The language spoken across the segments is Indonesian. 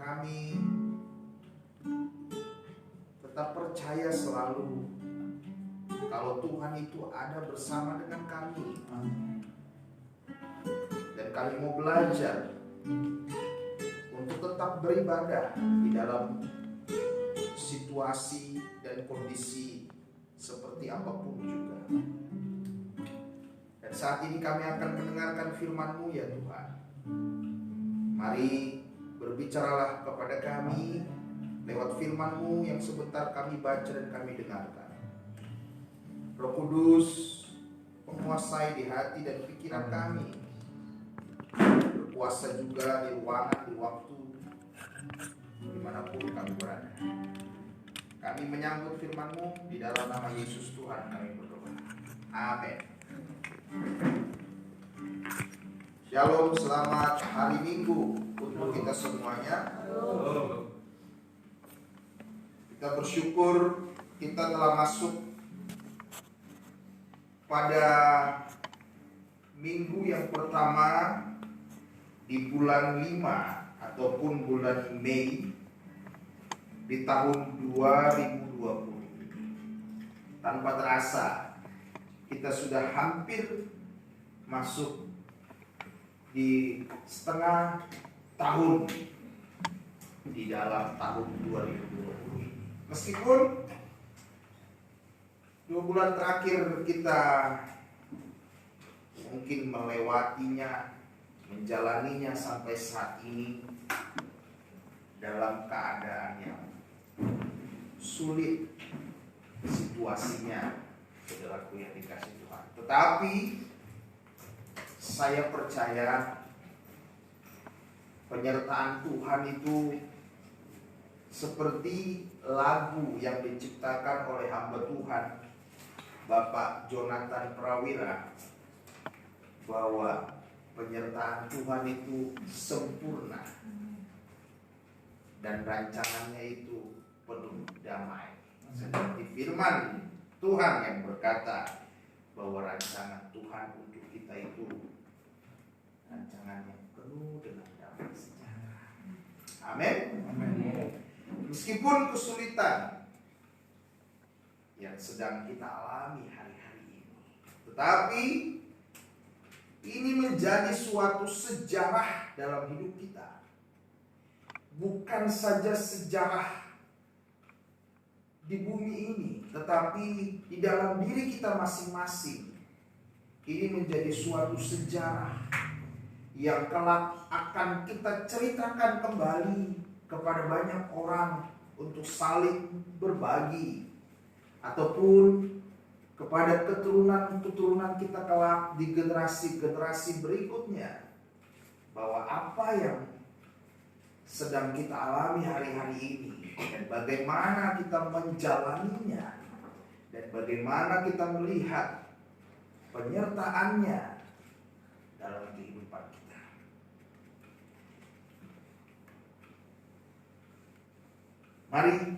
kami tetap percaya selalu kalau Tuhan itu ada bersama dengan kami. Dan kami mau belajar untuk tetap beribadah di dalam situasi dan kondisi seperti apapun juga. Dan saat ini kami akan mendengarkan firman-Mu ya Tuhan. Mari berbicaralah kepada kami lewat firman-Mu yang sebentar kami baca dan kami dengarkan. Roh Kudus menguasai di hati dan pikiran kami, berkuasa juga di ruangan, di waktu, dimanapun kami berada. Kami menyambut firman-Mu di dalam nama Yesus Tuhan kami berdoa. Amin. Shalom, selamat hari Minggu untuk kita semuanya. Kita bersyukur kita telah masuk pada minggu yang pertama di bulan 5 ataupun bulan Mei di tahun 2020. Tanpa terasa kita sudah hampir masuk di setengah tahun di dalam tahun 2020 ini. Meskipun 2 bulan terakhir kita mungkin melewatinya, menjalaninya sampai saat ini dalam keadaan yang sulit situasinya, saudaraku yang dikasih Tuhan. Tetapi saya percaya penyertaan Tuhan itu seperti lagu yang diciptakan oleh hamba Tuhan Bapak Jonathan Prawira, bahwa penyertaan Tuhan itu sempurna dan rancangannya itu penuh damai. Seperti firman Tuhan yang berkata bahwa rancangan Tuhan untuk kita itu rancangan yang penuh dengan damai sejahtera. Amin. Meskipun kesulitan yang sedang kita alami hari-hari ini, tetapi ini menjadi suatu sejarah dalam hidup kita. Bukan saja sejarah di bumi ini, tetapi di dalam diri kita masing-masing. Ini menjadi suatu sejarah yang kelak akan kita ceritakan kembali kepada banyak orang untuk saling berbagi, ataupun kepada keturunan-keturunan kita kelak di generasi-generasi berikutnya, bahwa apa yang sedang kita alami hari-hari ini dan bagaimana kita menjalaninya dan bagaimana kita melihat penyertaannya dalam kehidupan kita. Mari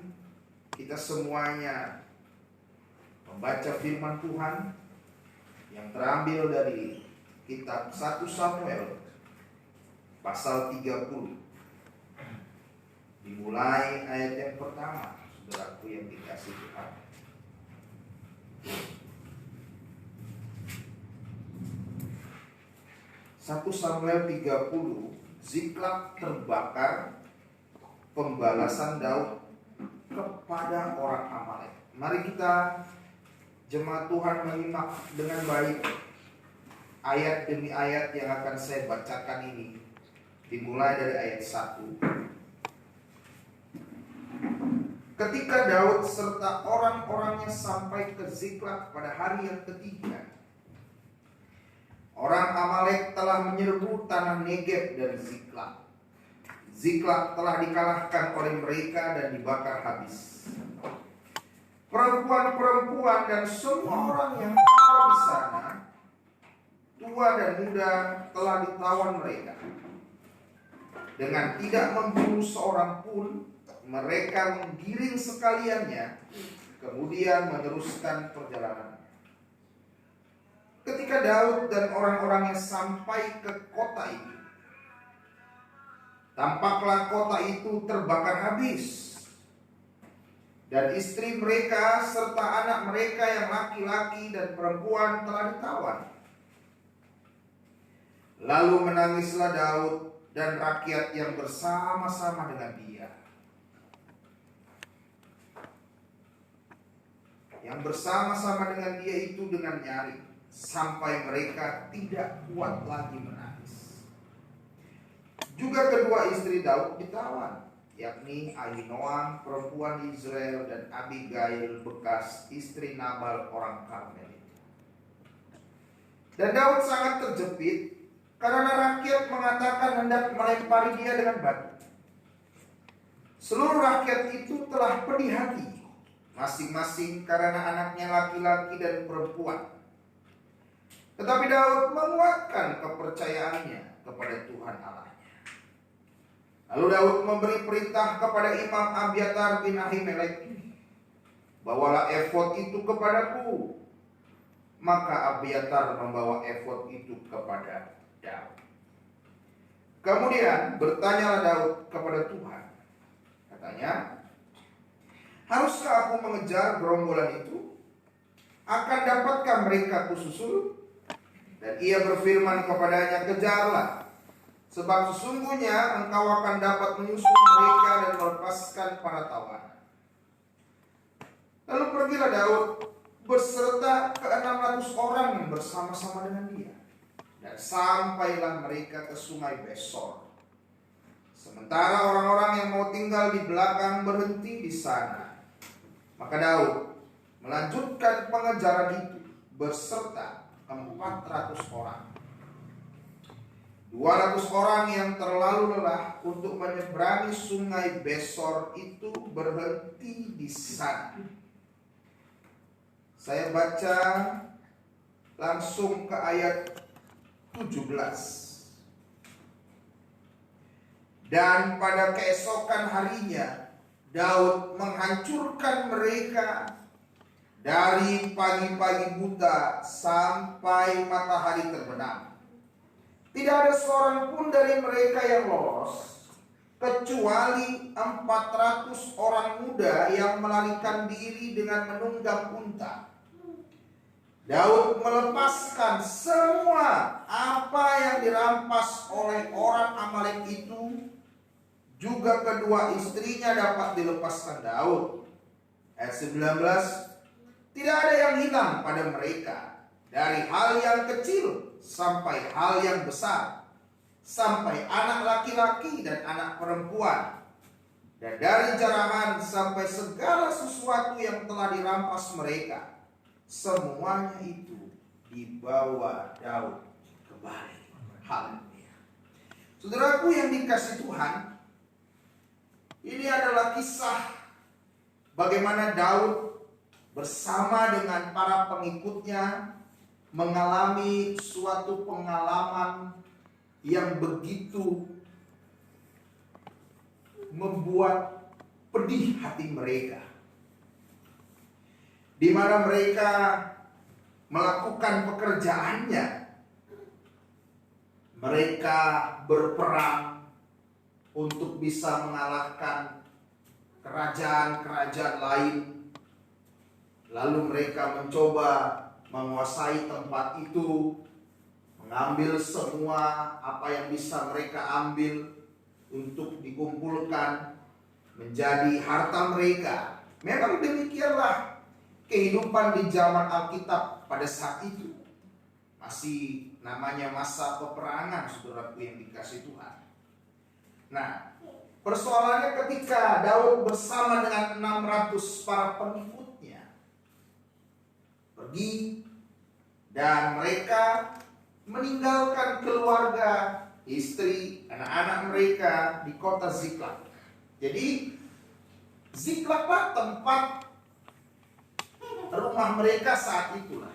kita semuanya membaca firman Tuhan yang terambil dari kitab 1 Samuel pasal 30. Dimulai ayat yang pertama, saudaraku yang dikasih Tuhan. Satu Samuel 30, Ziklag terbakar, pembalasan Daud kepada orang Amalek. Mari kita jemaat Tuhan menyimak dengan baik ayat demi ayat yang akan saya bacakan ini. Dimulai dari ayat 1. Ketika Daud serta orang-orangnya sampai ke Ziklag pada hari yang ketiga, orang Amalek telah menyerbu tanah Negeb dan Ziklag. Ziklag telah dikalahkan oleh mereka dan dibakar habis. Perempuan-perempuan dan semua orang yang ada di sana, tua dan muda, telah ditawan mereka. Dengan tidak membunuh seorang pun, mereka menggiring sekaliannya, kemudian meneruskan perjalanan. Ketika Daud dan orang-orangnya sampai ke kota itu, tampaklah kota itu terbakar habis, dan istri mereka serta anak mereka yang laki-laki dan perempuan telah ditawan. Lalu menangislah Daud dan rakyat yang bersama-sama dengan dia. Yang bersama-sama dengan dia itu dengan nyaring, sampai mereka tidak kuat lagi menangis. Juga kedua istri Daud ditawan, yakni Ahinoam perempuan Israel dan Abigail bekas istri Nabal orang Karmel. Dan Daud sangat terjepit karena rakyat mengatakan hendak melempari dia dengan batu. Seluruh rakyat itu telah pedih hati, masing-masing karena anaknya laki-laki dan perempuan. Tetapi Daud menguatkan kepercayaannya kepada Tuhan Allahnya. Lalu Daud memberi perintah kepada Imam Abiatar bin Ahimelek, bawalah efod itu kepadaku. Maka Abiatar membawa efod itu kepada Daud. Kemudian bertanyalah Daud kepada Tuhan. Katanya, haruskah aku mengejar gerombolan itu? Akan dapatkah mereka kususul? Dan ia berfirman kepadanya, kejarlah, sebab sesungguhnya engkau akan dapat menyusul mereka dan melepaskan para tawanan. Lalu pergilah Daud beserta ke-600 orang yang bersama-sama dengan dia. Dan sampailah mereka ke sungai Besor. Sementara orang-orang yang mau tinggal di belakang berhenti di sana. Maka Daud melanjutkan pengejaran itu beserta 400 orang. 200 orang yang terlalu lelah untuk menyeberangi sungai Besor itu berhenti di sana. Saya baca langsung ke ayat 17. Dan pada keesokan harinya Daud menghancurkan mereka dari pagi-pagi buta sampai matahari terbenam. Tidak ada seorang pun dari mereka yang lolos, kecuali 400 orang muda yang melarikan diri dengan menunggang unta. Daud melepaskan semua apa yang dirampas oleh orang Amalek itu. Juga kedua istrinya dapat dilepaskan Daud. Ayat 19, tidak ada yang hilang pada mereka, dari hal yang kecil sampai hal yang besar, sampai anak laki-laki dan anak perempuan, dan dari jarahan sampai segala sesuatu yang telah dirampas mereka. Semuanya itu dibawa Daud kembali. Haleluya. Saudaraku yang dikasihi Tuhan, ini adalah kisah bagaimana Daud bersama dengan para pengikutnya mengalami suatu pengalaman yang begitu membuat pedih hati mereka, di mana mereka melakukan pekerjaannya. Mereka berperang untuk bisa mengalahkan kerajaan-kerajaan lain. Lalu mereka mencoba menguasai tempat itu, mengambil semua apa yang bisa mereka ambil untuk dikumpulkan menjadi harta mereka. Memang demikianlah kehidupan di zaman Alkitab pada saat itu. Masih namanya masa peperangan, saudaraku yang dikasihi Tuhan. Nah, persoalannya ketika Daud bersama dengan 600 para pengikutnya pergi, dan mereka meninggalkan keluarga, istri, anak-anak mereka di kota Ziklag. Jadi Ziklaglah tempat rumah mereka saat itulah,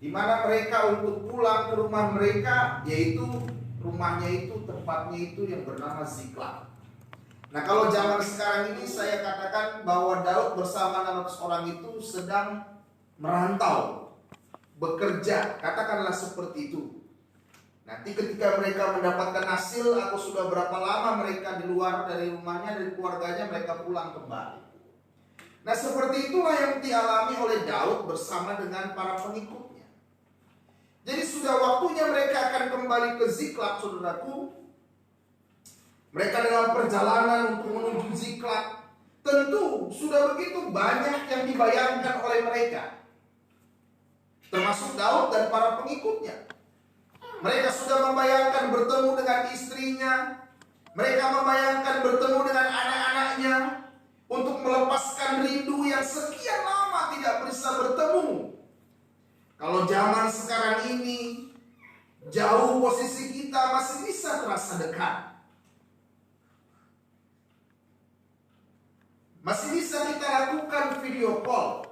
di mana mereka untuk pulang ke rumah mereka, yaitu rumahnya itu, tempatnya itu yang bernama Ziklag. Nah, kalau zaman sekarang ini saya katakan bahwa Daud bersama 600 orang itu sedang merantau, bekerja, katakanlah seperti itu. Nanti ketika mereka mendapatkan hasil atau sudah berapa lama mereka di luar dari rumahnya, dari keluarganya, mereka pulang kembali. Nah, seperti itulah yang dialami oleh Daud bersama dengan para pengikutnya. Jadi sudah waktunya mereka akan kembali ke Ziklag, saudaraku. Mereka dalam perjalanan untuk menuju Ziklag, tentu sudah begitu banyak yang dibayangkan oleh mereka, termasuk Daud dan para pengikutnya. Mereka sudah membayangkan bertemu dengan istrinya, mereka membayangkan bertemu dengan anak-anaknya, untuk melepaskan rindu yang sekian lama tidak bisa bertemu. Kalau zaman sekarang ini, jauh posisi kita masih bisa terasa dekat. Masih bisa kita lakukan video call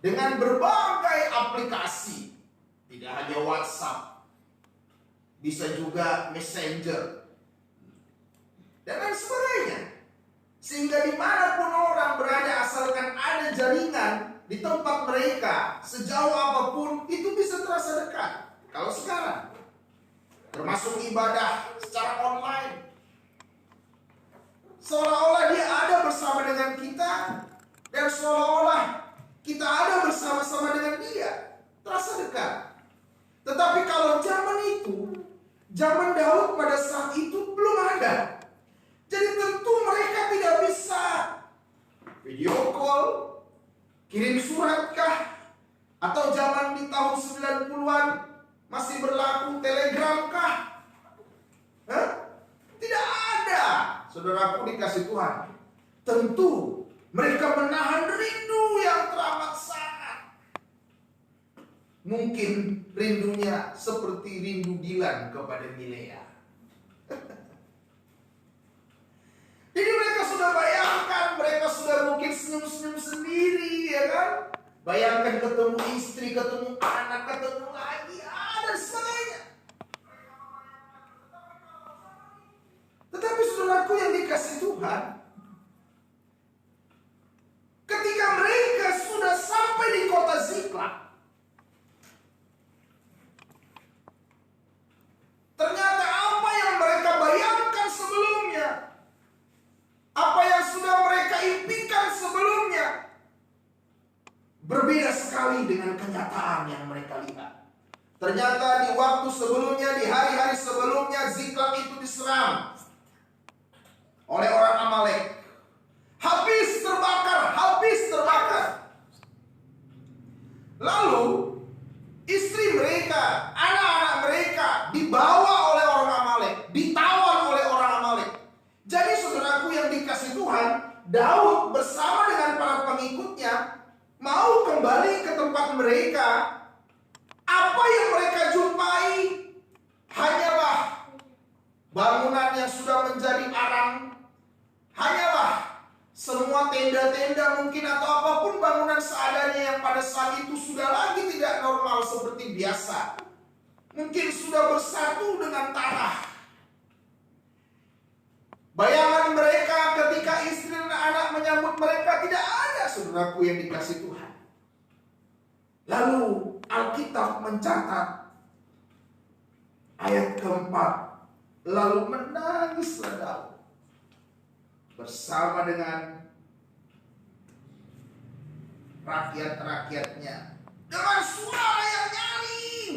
dengan berbagai aplikasi. Tidak hanya WhatsApp, bisa juga Messenger, dan lain sebagainya. Sehingga dimanapun orang berada, asalkan ada jaringan di tempat mereka, sejauh apapun, itu bisa terasa dekat. Kalau sekarang, termasuk ibadah secara online, seolah-olah dia ada bersama dengan kita, dan seolah-olah kita ada bersama-sama dengan dia, terasa dekat. Tetapi kalau zaman itu, zaman Daud pada saat itu belum ada. Jadi tentu mereka tidak bisa video call, kirim suratkah, atau zaman di tahun 90-an masih berlaku telegram kah? Tidak ada, saudaraku dikasih Tuhan. Tentu mereka menahan rindu yang teramat sangat. Mungkin rindunya seperti rindu Dilan kepada Milea. Jadi mereka sudah bayangkan, mereka sudah mungkin senyum-senyum sendiri, ya kan? Bayangkan ketemu istri, ketemu anak, ketemu lagi, dan sebagainya. Tetapi saudaraku yang dikasih Tuhan, ketika mereka sudah sampai di kota Ziklag, ternyata apa yang mereka bayangkan sebelumnya, apa yang sudah mereka impikan sebelumnya, berbeda sekali dengan kenyataan yang mereka lihat. Ternyata di waktu sebelumnya, di hari-hari sebelumnya, Ziklag itu diserang oleh orang Amalek. Habis terbakar. Lalu istri mereka, anak-anak mereka dibawa oleh orang Amalek, ditawan oleh orang Amalek. Jadi saudaraku yang dikasih Tuhan, Daud bersama dengan para pengikutnya mau kembali ke tempat mereka. Apa yang mereka jumpai hanyalah bangunan yang sudah menjadi arang, hanyalah semua tenda-tenda mungkin atau apapun bangunan seadanya yang pada saat itu sudah lagi tidak normal seperti biasa. Mungkin sudah bersatu dengan tanah. Bayangan mereka ketika istri dan anak menyambut mereka tidak ada, saudaraku yang dikasih Tuhan. Lalu Alkitab mencatat ayat keempat, lalu menangislah Daud bersama dengan rakyat-rakyatnya dengan suara yang nyaring.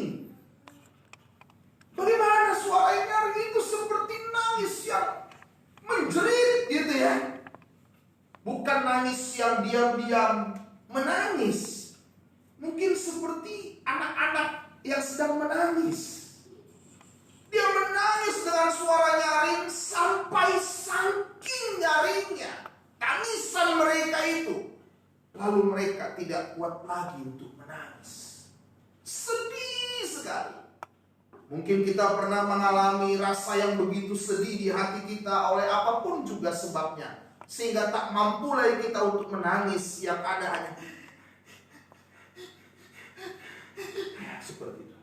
Bagaimana suara yang nyaring itu? Seperti nangis yang menjerit gitu ya. Bukan nangis yang diam-diam menangis. Mungkin seperti anak-anak yang sedang menangis. Dia menangis dengan suara nyaring sampai saking nyaringnya tangisan mereka itu. Lalu mereka tidak kuat lagi untuk menangis. Sedih sekali. Mungkin kita pernah mengalami rasa yang begitu sedih di hati kita oleh apapun juga sebabnya, sehingga tak mampu lagi kita untuk menangis, yang ada hanya seperti itu.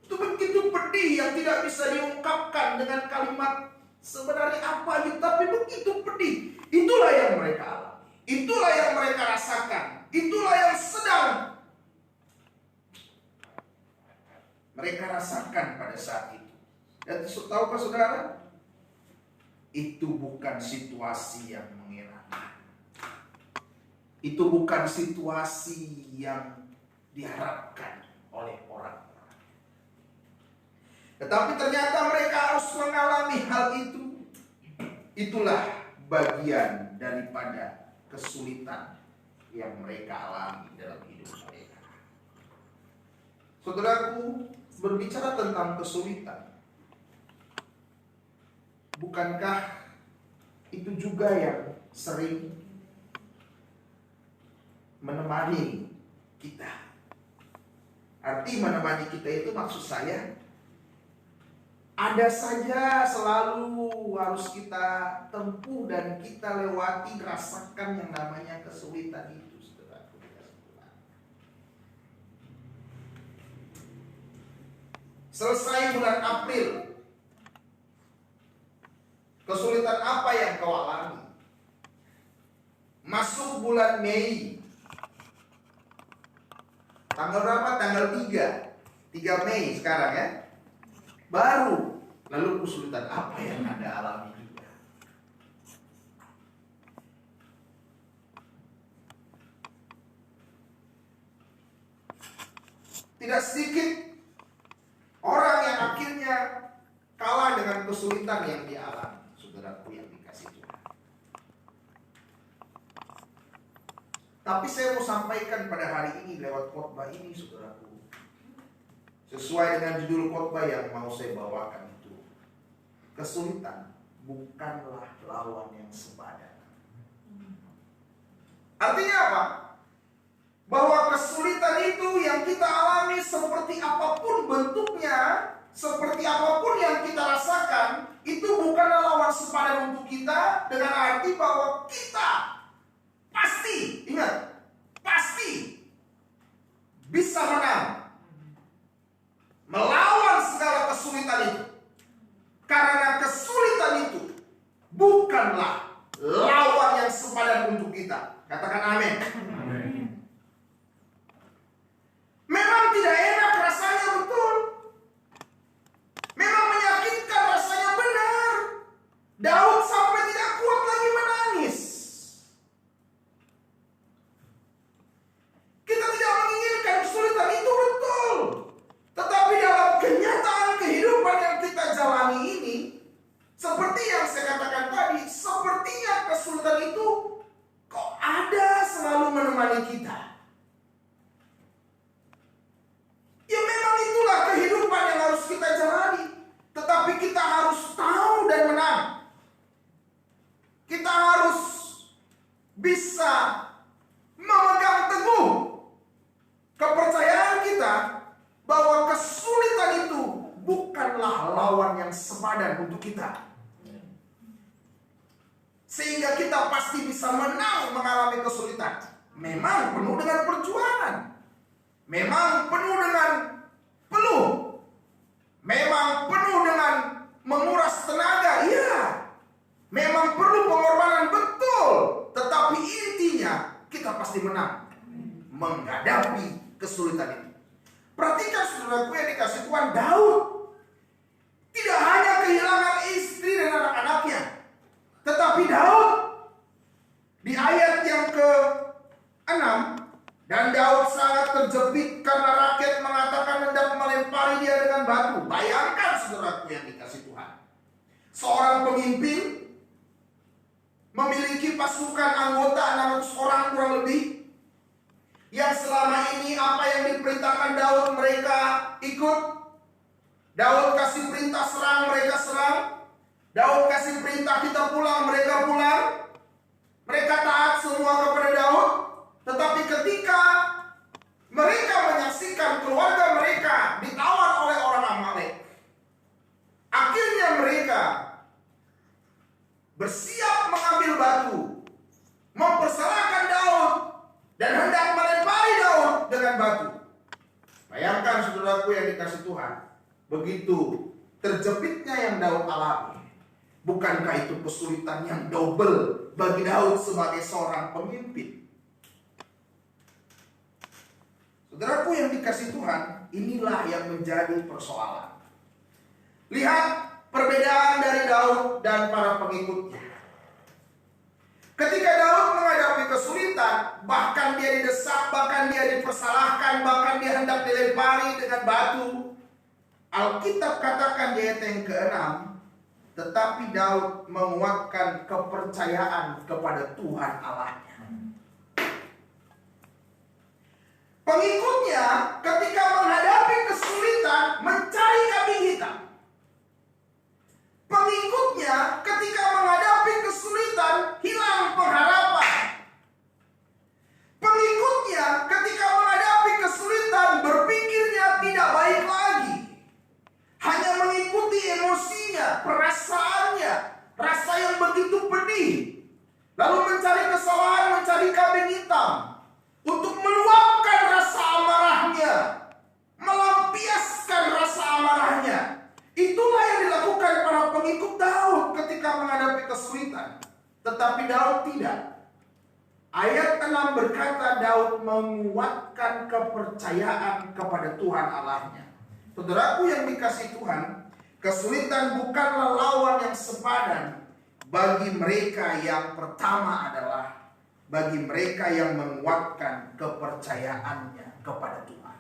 Itu begitu pedih yang tidak bisa diungkapkan dengan kalimat sebenarnya apa gitu, tapi begitu pedih. Itulah yang mereka alami, itulah yang mereka rasakan, itulah yang sedang mereka rasakan pada saat itu. Dan tahukah saudara? Itu bukan situasi yang mengenakan. Itu bukan situasi yang diharapkan oleh orang-orang. Tetapi ternyata mereka harus mengalami hal itu. Itulah bagian daripada kesulitan yang mereka alami dalam hidup mereka. Saudaraku, berbicara tentang kesulitan, bukankah itu juga yang sering menemani kita? Arti menemani kita itu maksud saya, ada saja selalu harus kita tempuh dan kita lewati, rasakan yang namanya kesulitan itu, saudaraku. Selesai bulan April, kesulitan apa yang kau alami? Masuk bulan Mei, tanggal berapa? Tanggal 3 Mei sekarang ya. Baru, lalu kesulitan apa yang Anda alami juga? Tidak sedikit orang yang akhirnya kalah dengan kesulitan yang dialami, saudaraku yang dikasih Tuhan. Tapi saya mau sampaikan pada hari ini lewat khotbah ini, saudaraku, sesuai dengan judul khotbah yang mau saya bawakan itu, kesulitan bukanlah lawan yang sepadan. Artinya apa? Bahwa kesulitan itu yang kita alami, seperti apapun bentuknya, seperti apapun yang kita rasakan, itu bukanlah lawan sepadan untuk kita, dengan arti bahwa kita pasti, ingat, pasti bisa menang melawan segala kesulitan itu. Karena kesulitan itu bukanlah lawan yang sepadan untuk kita. Katakan amin. Memang tidak enak rasanya, betul. Memang menyakitkan rasanya, benar. Daud sampai tidak kuat lagi menangis. Kita tidak menginginkan kesulitan itu, betul. Tetapi dalam kenyataan kehidupan yang kita jalani ini, seperti yang saya katakan tadi, sepertinya kesulitan itu kok ada selalu menemani kita. Ya memang itulah kehidupan yang harus kita jalani. Tetapi kita harus tahu dan menang. Kita harus bisa memegang teguh kepercayaan kita bahwa kesulitan itu bukanlah lawan yang sepadan untuk kita. Sehingga kita pasti bisa menang mengalami kesulitan. Memang penuh dengan perjuangan. Memang penuh dengan peluh. Memang penuh dengan menguras tenaga. Iya. Memang perlu pengorbanan, betul. Tetapi intinya kita pasti menang menghadapi kesulitan itu. Perhatikan saudaraku yang dikasih Tuhan, Daud tidak hanya kehilangan istri dan anak-anaknya, tetapi Daud di ayat yang ke-6, dan Daud sangat terjepit karena rakyat mengatakan hendak melempari dia dengan batu. Bayangkan saudaraku yang dikasih Tuhan, seorang pemimpin memiliki pasukan anggota 600 orang kurang lebih, yang selama ini apa yang diperintahkan Daud mereka ikut. Daud kasih perintah serang, mereka serang. Daud kasih perintah kita pulang, mereka pulang. Mereka taat semua kepada Daud. Tetapi ketika mereka menyaksikan keluarga mereka ditawan oleh orang Amalek, akhirnya mereka bersiap mengambil batu, mempersalahkan Daud, dan hendak melempari Daud dengan batu. Bayangkan saudaraku yang dikasih Tuhan, begitu terjepitnya yang Daud alami. Bukankah itu kesulitan yang double bagi Daud sebagai seorang pemimpin? Saudaraku yang dikasih Tuhan, inilah yang menjadi persoalan. Lihat perbedaan dari Daud dan para pengikutnya. Ketika Daud menghadapi kesulitan, bahkan dia didesak, bahkan dia dipersalahkan, bahkan dia hendak dilempari dengan batu. Alkitab katakan di ayat yang ke-6, tetapi Daud menguatkan kepercayaan kepada Tuhan Allahnya. Pengikutnya ketika menghadapi kesulitan mencari kambing hitam. Pengikutnya ketika menghadapi kesulitan hilang pengharapan. Pengikutnya ketika menghadapi kesulitan berpikirnya tidak baik lagi. Hanya mengikuti emosinya, perasaannya, rasa yang begitu pedih. Lalu mencari kesalahan, mencari kambing hitam untuk meluapkan rasa amarahnya, melampiaskan rasa amarahnya. Itulah yang dilakukan para pengikut Daud ketika menghadapi kesulitan. Tetapi Daud tidak. Ayat 6 berkata Daud menguatkan kepercayaan kepada Tuhan Allahnya. Saudaraku yang dikasih Tuhan, kesulitan bukanlah lawan yang sepadan bagi mereka yang pertama adalah bagi mereka yang menguatkan kepercayaannya kepada Tuhan.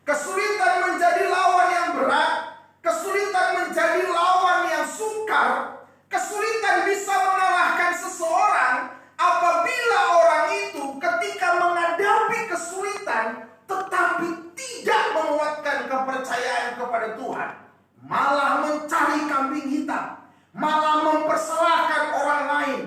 Kesulitan menjadi lawan yang berat, kesulitan menjadi lawan yang sukar, kesulitan bisa mengalahkan seseorang apabila orang itu ketika menghadapi kesulitan tetapi tidak menguatkan kepercayaan kepada Tuhan, malah mencari kambing hitam, malah mempersalahkan orang lain,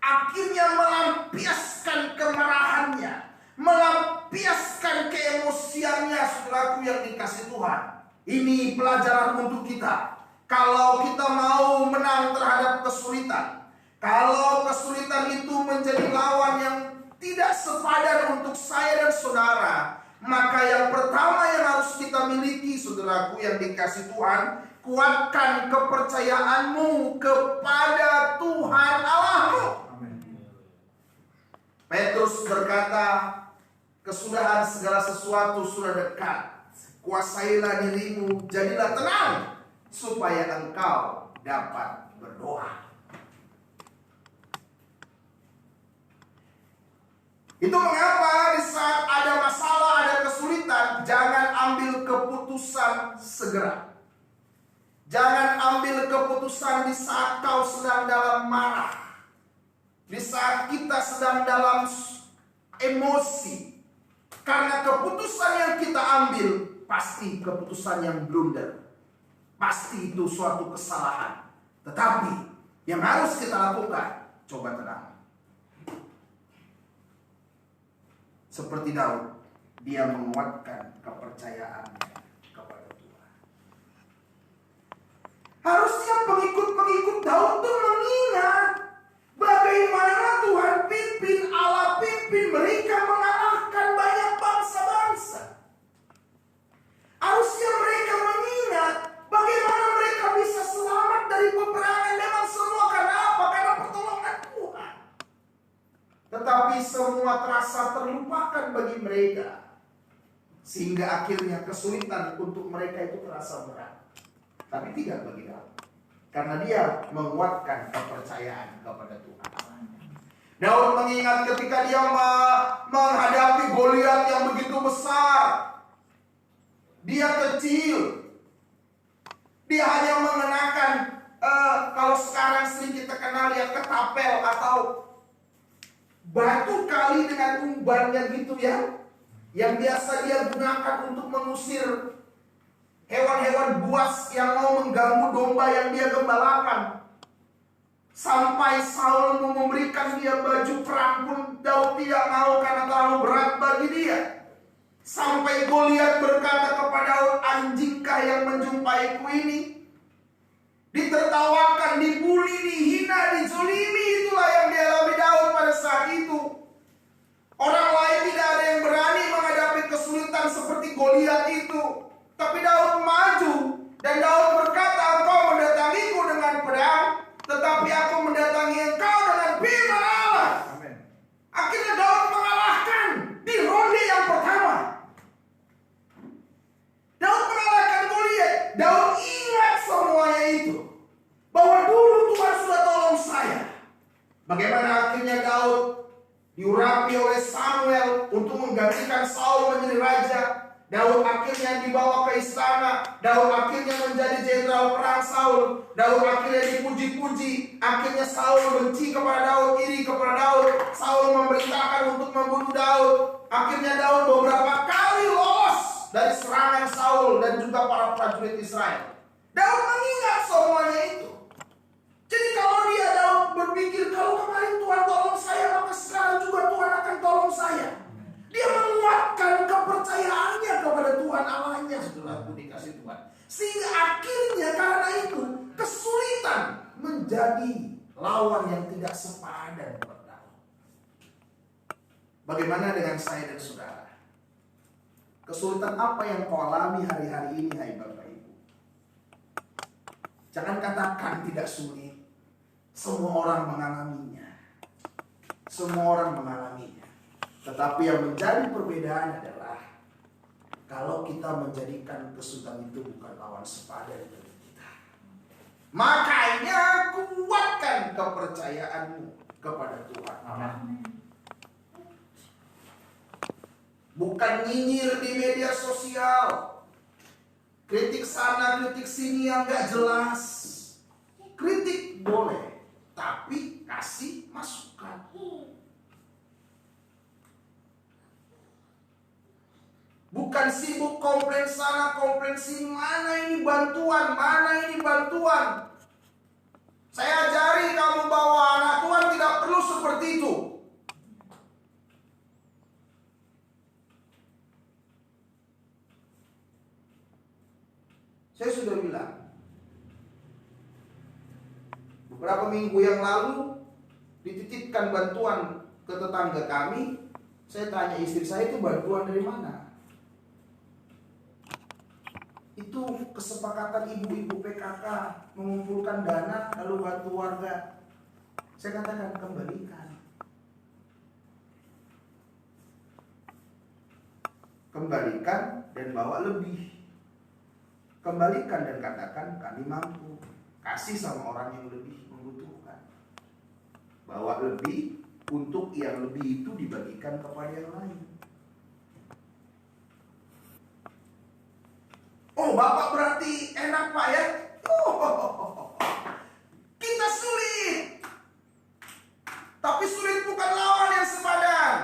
akhirnya melampiaskan kemarahannya, melampiaskan keemosiannya. Saudaraku yang dikasih Tuhan, ini pelajaran untuk kita. Kalau kita mau menang terhadap kesulitan, kalau kesulitan itu menjadi lawan yang tidak sepadan untuk saya dan saudara, maka yang pertama yang harus kita miliki, saudaraku yang dikasih Tuhan, kuatkan kepercayaanmu kepada Tuhan Allahmu. Petrus berkata, kesudahan segala sesuatu sudah dekat. Kuasailah dirimu, jadilah tenang, supaya engkau dapat berdoa. Itu mengapa di saat ada masalah, ada kesulitan, jangan ambil keputusan segera. Jangan ambil keputusan di saat kau sedang dalam marah, di saat kita sedang dalam emosi. Karena keputusan yang kita ambil pasti keputusan yang blunder, pasti itu suatu kesalahan. Tetapi yang harus kita lakukan, coba tenang. Seperti Daud, dia menguatkan kepercayaannya kepada Tuhan. Harusnya pengikut-pengikut Daud itu mengingat bagaimana Tuhan pimpin, Allah pimpin mereka mengalahkan banyak bangsa-bangsa. Harusnya mereka mengingat bagaimana mereka bisa selamat dari peperangan. Memang semua karena apa? Karena pertolongan Tuhan. Tetapi semua terasa terlupakan bagi mereka, sehingga akhirnya kesulitan untuk mereka itu terasa berat. Tapi tidak bagi Daud, karena dia menguatkan kepercayaan kepada Tuhan. Daud mengingat ketika dia menghadapi Goliat yang begitu besar, dia kecil, dia hanya mengenakan kalau sekarang sering kita kenal ya ketapel atau batu kali dengan umbannya gitu ya, yang biasa dia gunakan untuk mengusir hewan-hewan buas yang mau mengganggu domba yang dia gembalakan. Sampai Saul memberikan dia baju perang pun Daud tidak mau karena terlalu berat bagi dia. Sampai Goliat berkata kepada Daud, anjingkah yang menjumpaiku ini? Ditertawakan, dibuli, dihina, dizolimi. Itulah yang dialami Daud pada saat itu. Orang lain tidak ada yang berani menghadapi kesulitan seperti Goliat itu. Tapi Daud maju, dan Daud berkata, engkau mendatangiku dengan pedang, tetapi aku mendatangi engkau dengan firman Allah. Amin. Akhirnya Daud mengalahkan di ronde yang pertama. Bagaimana akhirnya Daud diurapi oleh Samuel untuk menggantikan Saul menjadi raja. Daud akhirnya dibawa ke istana. Daud akhirnya menjadi jenderal perang Saul. Daud akhirnya dipuji-puji. Akhirnya Saul benci kepada Daud, iri kepada Daud. Saul memerintahkan untuk membunuh Daud. Akhirnya Daud beberapa kali lolos dari serangan Saul dan juga para prajurit Israel. Daud mengingat semuanya itu. Jadi kalau Daud berpikir, kalau kemarin Tuhan tolong saya, maka sekarang juga Tuhan akan tolong saya. Dia menguatkan kepercayaannya kepada Tuhan Allahnya, saudaraku dikasih Tuhan. Sehingga akhirnya karena itu kesulitan menjadi lawan yang tidak sepadan buat Daud. Bagaimana dengan saya dan saudara? Kesulitan apa yang kau alami hari-hari ini, hai Bapak Ibu? Jangan katakan tidak sulit. Semua orang mengalaminya. Semua orang mengalaminya. Tetapi yang menjadi perbedaan adalah kalau kita menjadikan kesulitan itu bukan lawan sepadan bagi kita. Makanya kuatkan kepercayaanmu kepada Tuhan Allah. Bukan nyinyir di media sosial. Kritik sana, kritik sini yang gak jelas. Kritik boleh, tapi kasih masukan. Bukan sibuk komplain sana, komplain sini. Mana ini bantuan, mana ini bantuan. Saya ajari kamu bahwa anak Tuhan tidak perlu seperti itu. Saya sudah bilang, beberapa minggu yang lalu dititipkan bantuan ke tetangga kami. Saya tanya istri saya, itu bantuan dari mana? Itu kesepakatan ibu-ibu PKK mengumpulkan dana lalu bantu warga. Saya katakan kembalikan. Kembalikan dan bawa lebih. Kembalikan dan katakan kami mampu. Kasih sama orang yang lebih membutuhkan. Bawa lebih untuk yang lebih itu dibagikan kepada yang lain. Oh, Bapak berarti enak Pak ya? Kita sulit. Tapi sulit bukan lawan yang sepadan.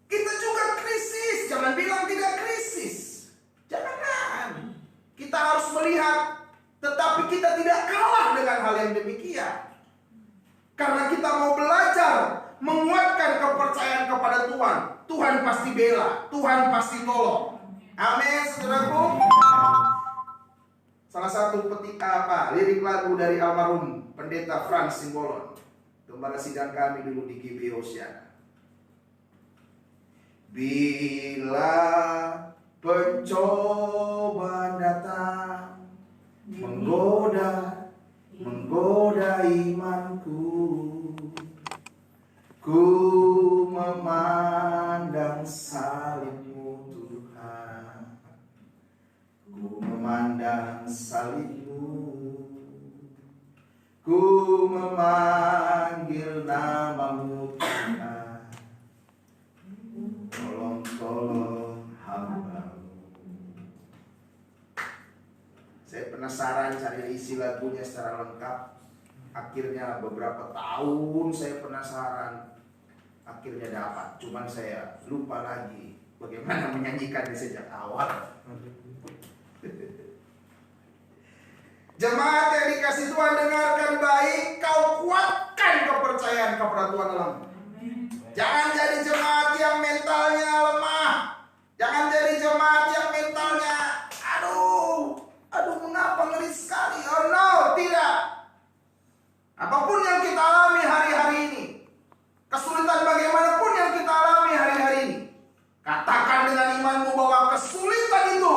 Kita juga krisis. Jangan bilang tidak krisis. Jangan. Kita harus melihat. Tetapi kita tidak kalah dengan hal yang demikian. Karena kita mau belajar menguatkan kepercayaan kepada Tuhan. Tuhan pasti bela, Tuhan pasti tolong. Amin, saudaraku. Salah satu lirik lagu dari almarhum Pendeta Frans Simbolon, gembala sidang kami dulu di GB Hosiana. Bila pencobaan datang menggoda imanku, ku memandang salibmu Tuhan, ku memandang salibmu, ku memanggil namamu Tuhan, tolong hamba-Mu. Saya penasaran cari isi lagunya secara lengkap. Akhirnya beberapa tahun saya penasaran. Akhirnya dapat. Cuman saya lupa lagi bagaimana menyanyikannya sejak awal. Jemaat yang dikasih Tuhan, dengarkan baik. Kau kuatkan kepercayaan kepada Tuhan Allah. Jangan jadi jemaat yang mentalnya lemah. Jangan jadi jemaat yang mentalnya aduh mengapa ngeri sekali. Oh no, tidak. Apapun yang kita alami hari-hari ini, kesulitan bagaimanapun yang kita alami hari-hari ini, katakan dengan imanmu bahwa kesulitan itu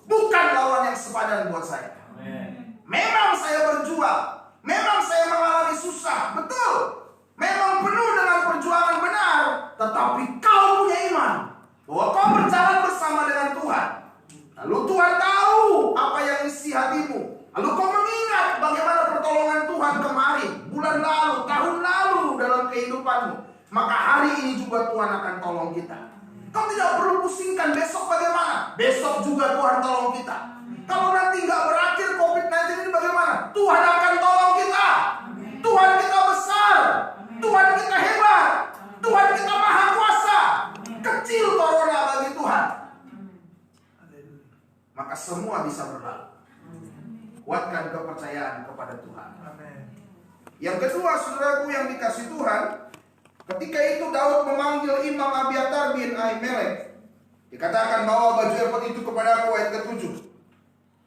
bukan lawan yang sepadan buat saya. Amen. Memang saya berjuang, memang saya mengalami susah, betul. Memang penuh dengan perjuangan benar, tetapi kau punya iman bahwa kau berjalan bersama dengan Tuhan. Lalu Tuhan tahu apa apa yang isi hatimu. Lalu kau mengingat bagaimana pertolongan Tuhan kemarin, bulan lalu, tahun lalu dalam kehidupanmu. Maka hari ini juga Tuhan akan tolong kita. Kau tidak perlu pusingkan besok bagaimana. Besok juga Tuhan tolong kita. Kalau nanti nggak berakhir COVID-19 ini bagaimana? Tuhan akan tolong kita. Tuhan kita besar. Tuhan kita hebat. Tuhan kita maha kuasa. Kecil corona bagi Tuhan. Maka semua bisa berlalu. Kuatkan kepercayaan kepada Tuhan. Yang kedua, saudaraku yang dikasih Tuhan, ketika itu Daud memanggil Imam Abiatar bin Ahimelek. Dikatakan bawa baju efod itu kepada aku, ayat ke-7.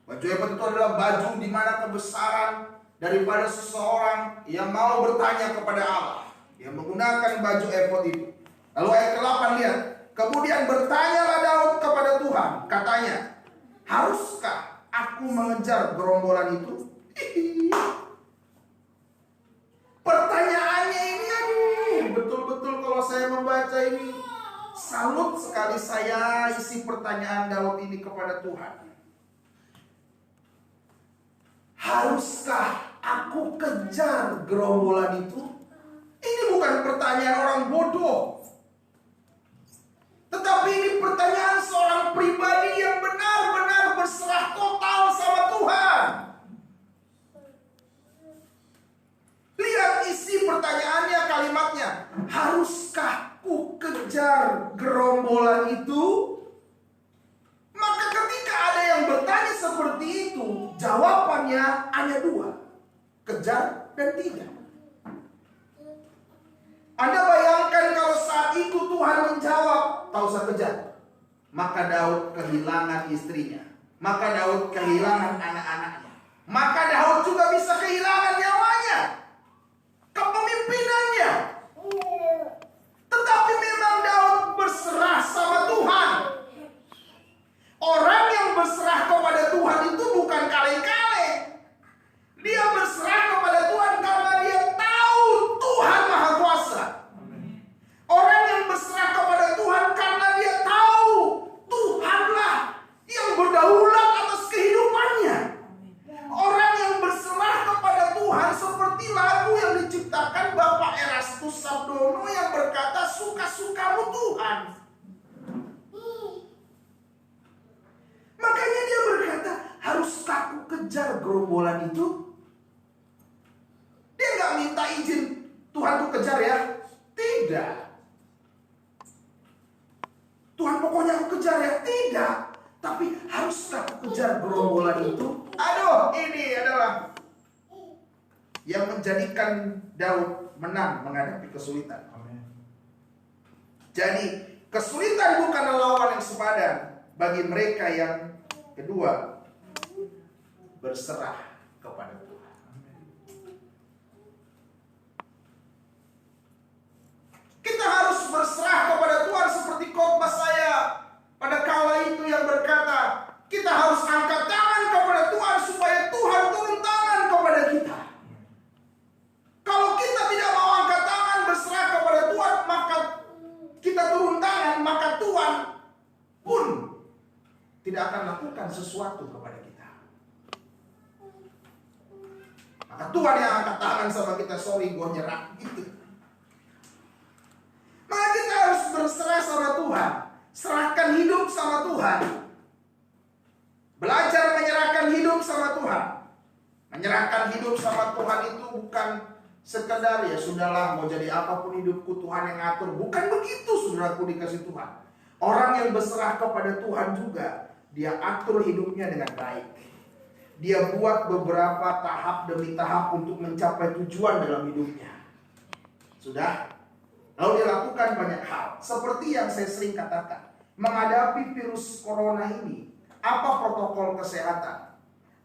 Baju efod itu adalah baju di mana kebesaran daripada seseorang yang mau bertanya kepada Allah. Dia menggunakan baju efod itu. Lalu ayat ke-8 lihat. Kemudian bertanyalah Daud kepada Tuhan. Katanya, haruskah aku mengejar gerombolan itu? Pertanyaannya ini, betul-betul kalau saya membaca ini, salut sekali saya isi pertanyaan Daud ini kepada Tuhan. Haruskah aku kejar gerombolan itu? Ini bukan pertanyaan orang bodoh, tetapi ini pertanyaan seorang pribadi yang benar-benar berserah total sama Tuhan. Lihat isi pertanyaannya, kalimatnya. Haruskah ku kejar gerombolan itu? Maka ketika ada yang bertanya seperti itu, jawabannya hanya dua. Kejar dan tidak. Anda bayangkan kalau saat itu Tuhan menjawab, tak usah kejar. Maka Daud kehilangan istrinya. Maka Daud kehilangan anak-anaknya. Maka Daud juga bisa kehilangan nyawanya, kepemimpinannya. Tetapi memang Daud berserah sama Tuhan. Orang yang berserah kepada Tuhan itu bukan kaleng-kaleng. Dia berserah kepada Tuhan karena dia tahu Tuhan Maha Kuasa. Orang yang berserah kepada Tuhan karena dia tahu Tuhanlah yang berdaulat atas kehidupannya. Orang yang berserah kepada Tuhan seperti lagu yang diciptakan Bapak Erastus Sabdono yang berkata, suka-sukamu Tuhan. Makanya dia berkata, haruskah aku kejar gerombolan itu? Dia nggak minta izin, Tuhan tuh kejar ya. Tidak. Tuhan pokoknya aku kejar ya. Tidak. Tapi haruskah aku kejar gerombolan itu? Aduh, ini adalah yang menjadikan Daud menang menghadapi kesulitan. Jadi kesulitan bukanlah lawan yang sepadan bagi mereka yang kedua berserah kepada Tuhan. Kita harus berserah kepada Tuhan seperti khotbah saya pada kala itu yang berkata, kita harus angkat tangan kepada Tuhan supaya Tuhan turun tangan kepada kita. Kalau kita tidak mau angkat tangan berserah kepada Tuhan, maka kita turun tangan, maka Tuhan pun tidak akan lakukan sesuatu kepada kita. Maka Tuhan yang angkat tangan sama kita, sorry gue nyerah gitu. Maka kita harus berserah sama Tuhan. Serahkan hidup sama Tuhan. Belajar menyerahkan hidup sama Tuhan. Menyerahkan hidup sama Tuhan itu bukan sekedar ya sudahlah mau jadi apapun hidupku Tuhan yang ngatur. Bukan begitu saudaraku dikasih Tuhan. Orang yang berserah kepada Tuhan juga dia atur hidupnya dengan baik. Dia buat beberapa tahap demi tahap untuk mencapai tujuan dalam hidupnya. Sudah? Lalu dia lakukan banyak hal. Seperti yang saya sering katakan. Menghadapi virus corona ini. Apa protokol kesehatan?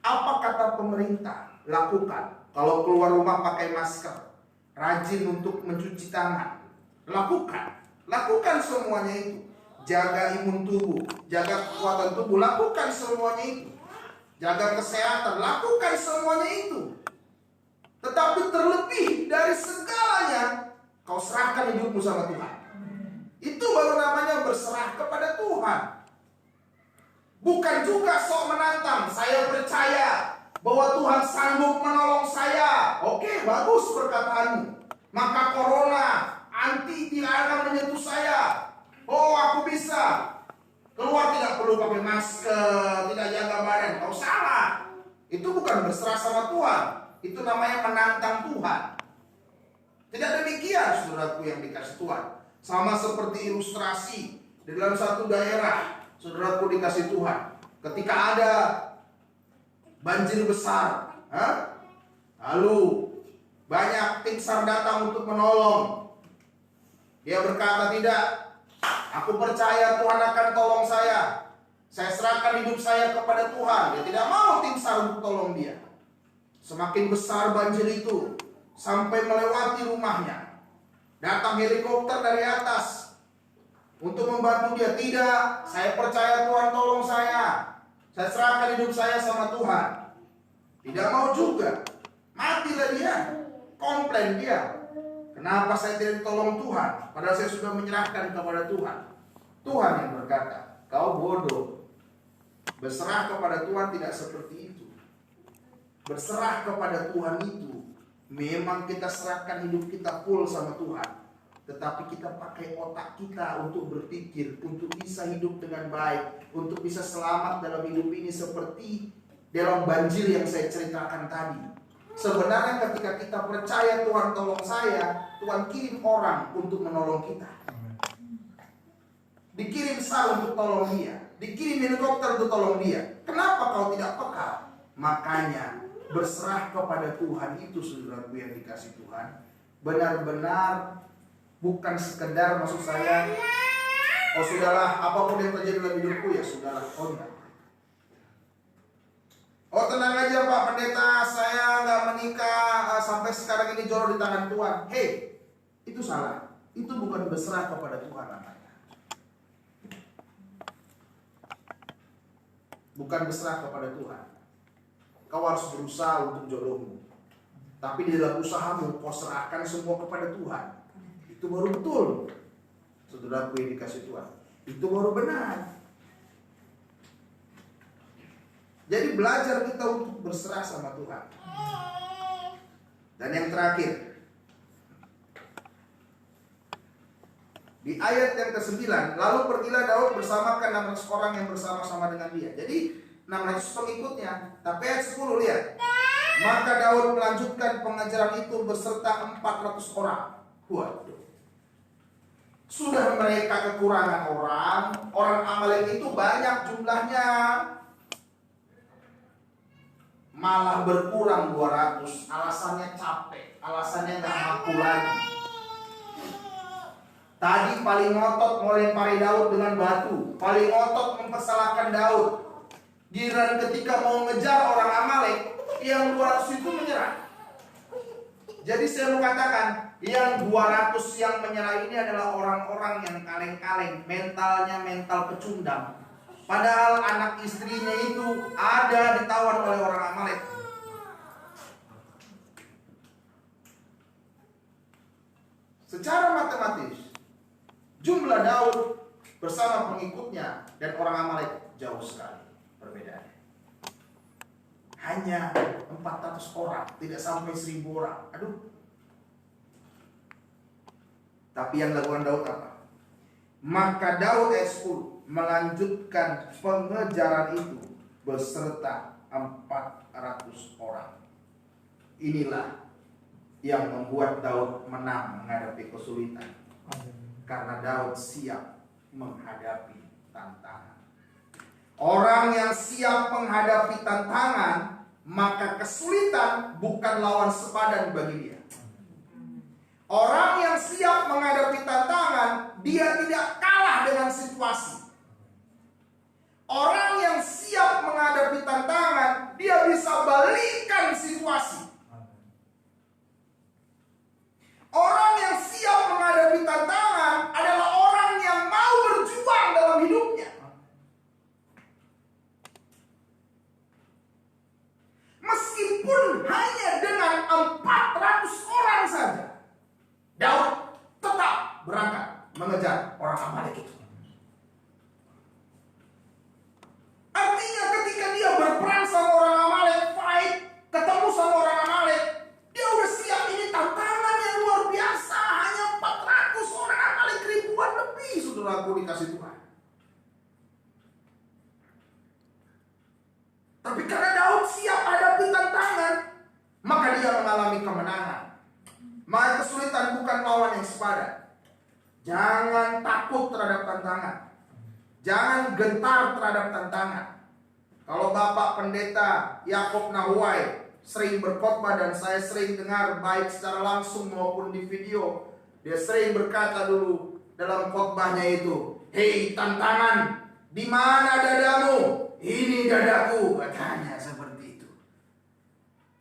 Apa kata pemerintah? Lakukan. Kalau keluar rumah pakai masker. Rajin untuk mencuci tangan. Lakukan. Lakukan semuanya itu. Jaga imun tubuh. Jaga kekuatan tubuh. Lakukan semuanya itu. Jaga kesehatan. Lakukan semuanya itu. Tetapi terlebih dari segalanya, kau serahkan hidupmu sama Tuhan. Itu baru namanya berserah kepada Tuhan. Bukan juga sok menantang. Saya bahwa Tuhan sanggup menolong saya. Oke, bagus perkataanmu. Maka corona anti tidak akan menyentuh saya. Oh, aku bisa. Keluar tidak perlu pakai masker, tidak jaga badan. Kau salah. Itu bukan berserah sama Tuhan. Itu namanya menantang Tuhan. Tidak demikian, saudaraku yang dikasih Tuhan. Sama seperti ilustrasi di dalam satu daerah, saudaraku dikasih Tuhan. Ketika ada banjir besar, lalu banyak tim SAR datang untuk menolong. Dia berkata, tidak, aku percaya Tuhan akan tolong saya. Saya serahkan hidup saya kepada Tuhan. Dia tidak mau tim SAR untuk tolong dia. Semakin besar banjir itu, sampai melewati rumahnya. Datang helikopter dari atas untuk membantu dia. Tidak, saya percaya Tuhan tolong saya. Saya serahkan hidup saya sama Tuhan. Tidak mau juga. Matilah dia. Komplain dia. Kenapa saya tidak ditolong Tuhan? Padahal saya sudah menyerahkan kepada Tuhan. Tuhan yang berkata, kau bodoh. Berserah kepada Tuhan tidak seperti itu. Berserah kepada Tuhan itu memang kita serahkan hidup kita full sama Tuhan. Tetapi kita pakai otak kita untuk berpikir, untuk bisa hidup dengan baik, untuk bisa selamat dalam hidup ini seperti dalam banjir yang saya ceritakan tadi. Sebenarnya ketika kita percaya Tuhan tolong saya, Tuhan kirim orang untuk menolong kita. Dikirim SAR untuk tolong dia, dikirim helikopter untuk tolong dia. Kenapa kau tidak peka? Makanya berserah kepada Tuhan itu, saudaraku yang dikasih Tuhan, benar-benar bukan sekedar, maksud saya, oh sudahlah, apapun yang terjadi dalam hidupku ya sudahlah, oh enggak. Oh tenang aja Pak Pendeta, saya nggak menikah sampai sekarang ini jodoh di tangan Tuhan. Hei, itu salah. Itu bukan berserah kepada Tuhan namanya. Bukan berserah kepada Tuhan. Kau harus berusaha untuk jodohmu. Tapi di dalam usahamu kau serahkan semua kepada Tuhan. Itu baru betul. Saudaraku yang dikasih Tuhan, itu baru benar. Jadi belajar kita untuk berserah sama Tuhan. Dan yang terakhir, di ayat yang ke-9, lalu pergilah Daud bersama ke 600 orang yang bersama-sama dengan dia. Jadi 600 pengikutnya. Tapi ayat 10 lihat. Maka Daud melanjutkan pengajaran itu beserta 400 orang. Waduh. Sudah mereka kekurangan orang Amalek itu banyak jumlahnya. Malah berkurang 200. Alasannya capek, alasannya gak mampu lagi. Tadi paling ngotot melempari Daud dengan batu, paling ngotot mempersalahkan Daud. Giliran ketika mau ngejar orang Amalek, yang 200 itu menyerah. Jadi saya mau katakan, yang 200 yang menyerah ini adalah orang-orang yang kaleng-kaleng, mentalnya mental pecundang. Padahal anak istrinya itu ada ditawan oleh orang Amalek. Secara matematis, jumlah Daud bersama pengikutnya dan orang Amalek jauh sekali perbedaannya. Hanya 400 orang, tidak sampai 1000 orang. Aduh. Tapi yang dilakukan Daud apa? Maka Daud ayat 10 melanjutkan pengejaran itu beserta 400 orang. Inilah yang membuat Daud menang menghadapi kesulitan. Karena Daud siap menghadapi tantangan. Orang yang siap menghadapi tantangan, maka kesulitan bukan lawan sepadan bagi dia. Orang yang siap menghadapi tantangan, dia tidak kalah dengan situasi. Orang yang siap menghadapi tantangan, dia bisa balikkan situasi. Orang yang siap menghadapi tantangan adalah orang yang mau berjuang dalam hidupnya. Meskipun hanya dengan 400 orang saja, Daud tetap berangkat mengejar orang Amalek itu. Artinya ketika dia berperang sama orang Amalek, fight, kemenangan. Maka kesulitan bukan lawan yang sepadan. Jangan takut terhadap tantangan. Jangan gentar terhadap tantangan. Kalau Bapak Pendeta Yakob Nahuai sering berkhotbah dan saya sering dengar baik secara langsung maupun di video, dia sering berkata dulu dalam khotbahnya itu, "Hei tantangan, di mana dadamu? Ini dadaku," katanya seperti itu.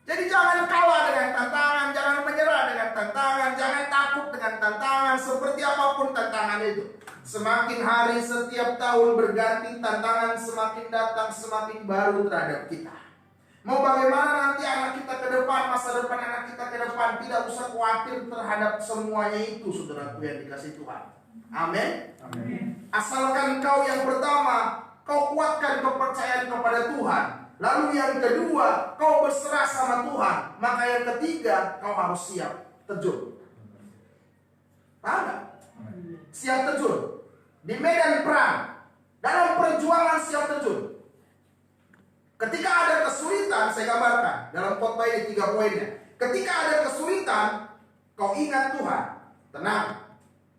Jadi jangan kalah dengan tantangan, jangan menyerah dengan tantangan, jangan takut dengan tantangan seperti apapun tantangan itu. Semakin hari setiap tahun berganti, tantangan semakin datang, semakin baru terhadap kita. Mau bagaimana nanti anak kita ke depan, masa depan anak kita ke depan, tidak usah khawatir terhadap semuanya itu, saudaraku yang dikasih Tuhan. Amin. Amin. Asalkan kau yang pertama, kau kuatkan kepercayaan kepada Tuhan. Lalu yang kedua, kau berserah sama Tuhan. Maka yang ketiga, kau harus siap terjun. Paham gak? Siap terjun. Di medan perang, dalam perjuangan siap terjun. Ketika ada kesulitan, saya gambarkan dalam khotbah ini 3 poinnya. Ketika ada kesulitan, kau ingat Tuhan. Tenang,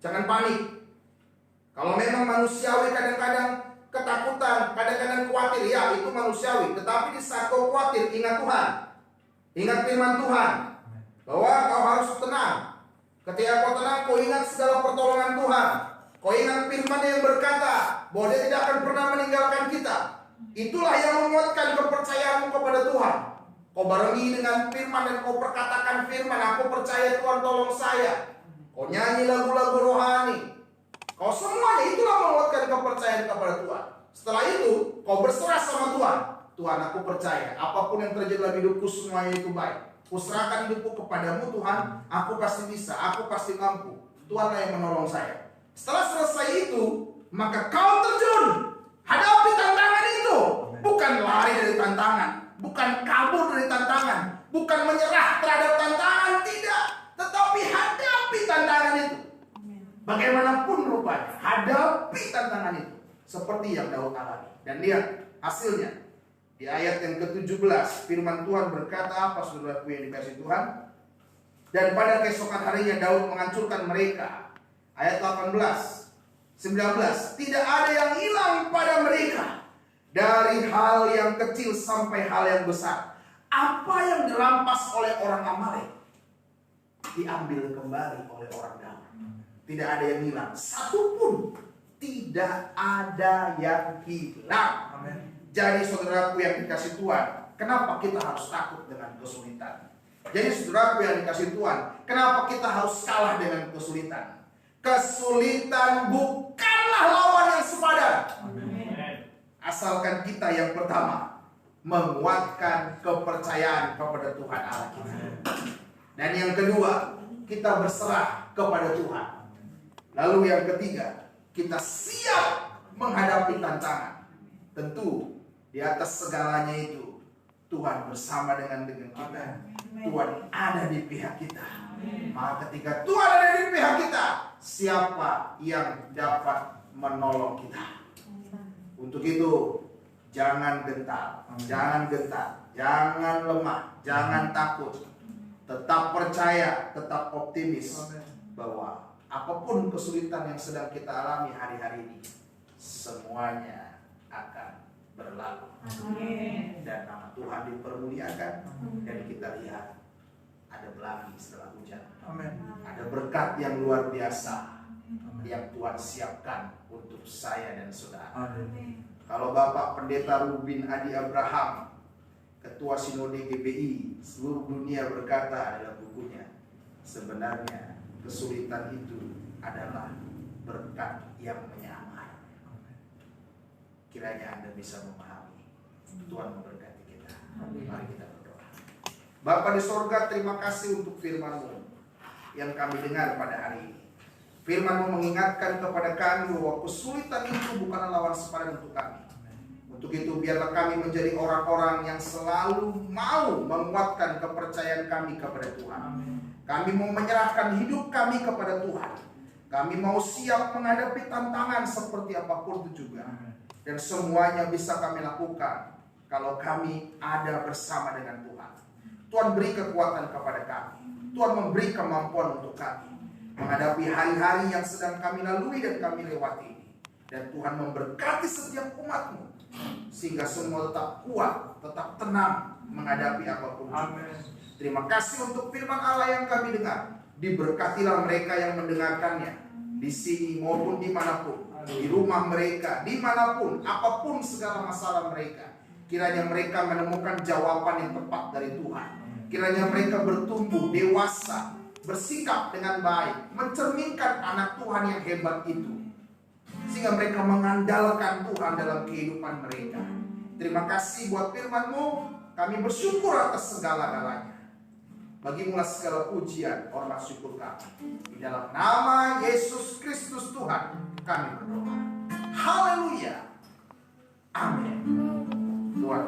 jangan panik. Kalau memang manusiawi kadang-kadang ketakutan, kadang-kadang khawatir, ya itu manusiawi. Tetapi di saat kau khawatir, ingat Tuhan. Ingat firman Tuhan. Bahwa kau harus tenang. Ketika kau tenang, kau ingat segala pertolongan Tuhan. Kau ingat firman yang berkata bahwa Dia tidak akan pernah meninggalkan kita. Itulah yang menguatkan kepercayaanmu kepada Tuhan. Kau barengi dengan firman dan kau perkatakan firman, "Aku percaya Tuhan tolong saya." Kau nyanyi lagu-lagu rohani. Kau semuanya itulah menguatkan kepercayaan kepada Tuhan. Setelah itu kau berserah sama Tuhan. "Tuhan, aku percaya apapun yang terjadi dalam hidupku semuanya itu baik. Kuserahkan hidupku kepadamu Tuhan. Aku pasti bisa, aku pasti mampu. Tuhanlah yang menolong saya." Setelah selesai itu, maka kau terjun. Hadapi tantangan itu. Bukan lari dari tantangan, bukan kabur dari tantangan, bukan menyerah terhadap tantangan, tidak. Tetapi hadapi tantangan itu. Bagaimanapun rupanya, hadapi tantangan itu. Seperti yang Daud alami. Dan lihat hasilnya. Di ayat yang ke-17, firman Tuhan berkata apa, saudaraku yang dikasihi Tuhan? "Dan pada keesokan harinya Daud menghancurkan mereka." Ayat 18, 19, "Tidak ada yang hilang pada mereka, dari hal yang kecil sampai hal yang besar. Apa yang dirampas oleh orang Amalek diambil kembali oleh orang Daud." Tidak ada yang hilang, satu pun tidak ada yang hilang. Amen. Jadi saudaraku yang dikasih Tuhan, kenapa kita harus takut dengan kesulitan? Jadi saudaraku yang dikasih Tuhan, kenapa kita harus kalah dengan kesulitan? Kesulitan bukanlah lawan yang sepadan. Amen. Asalkan kita yang pertama menguatkan kepercayaan kepada Tuhan Allah kita. Dan yang kedua, kita berserah kepada Tuhan. Lalu yang ketiga, kita siap menghadapi tantangan. Tentu di atas segalanya itu Tuhan bersama dengan kita. Tuhan ada di pihak kita. Maka ketika Tuhan ada di pihak kita, siapa yang dapat menolong kita? Untuk itu jangan gentar, jangan lemah, jangan takut. Tetap percaya, tetap optimis bahwa apapun kesulitan yang sedang kita alami hari-hari ini, semuanya akan berlalu. Amin. Dan nama Tuhan dipermuliakan. Dan kita lihat ada pelangi setelah hujan. Amin. Ada berkat yang luar biasa yang Tuhan siapkan untuk saya dan saudara. Amin. Kalau Bapak Pendeta Rubin Adi Abraham, Ketua Sinode GBI seluruh dunia, berkata dalam bukunya, sebenarnya kesulitan itu adalah berkat yang menyamar. Kiranya Anda bisa memahami. Tuhan memberkati kita. Mari kita berdoa. Bapa di sorga, terima kasih untuk firman-Mu yang kami dengar pada hari ini. Firman-Mu mengingatkan kepada kami bahwa kesulitan itu bukanlah lawan sepadan untuk kami. Untuk itu biarlah kami menjadi orang-orang yang selalu mau menguatkan kepercayaan kami kepada Tuhan. Kami mau menyerahkan hidup kami kepada Tuhan. Kami mau siap menghadapi tantangan seperti apapun itu juga. Dan semuanya bisa kami lakukan kalau kami ada bersama dengan Tuhan. Tuhan beri kekuatan kepada kami. Tuhan memberi kemampuan untuk kami menghadapi hari-hari yang sedang kami lalui dan kami lewati ini. Dan Tuhan memberkati setiap umat-Mu, sehingga semua tetap kuat, tetap tenang menghadapi apapun. Amin. Terima kasih untuk firman Allah yang kami dengar. Diberkatilah mereka yang mendengarkannya, di sini maupun dimanapun, di rumah mereka, dimanapun, apapun segala masalah mereka. Kiranya mereka menemukan jawaban yang tepat dari Tuhan. Kiranya mereka bertumbuh dewasa, bersikap dengan baik, mencerminkan anak Tuhan yang hebat itu, sehingga mereka mengandalkan Tuhan dalam kehidupan mereka. Terima kasih buat firman-Mu. Kami bersyukur atas segala-galanya. Bagimulah segala pujian, hormat, syukur kami. Di dalam nama Yesus Kristus Tuhan kami berdoa. Haleluya. Amin. Tuhan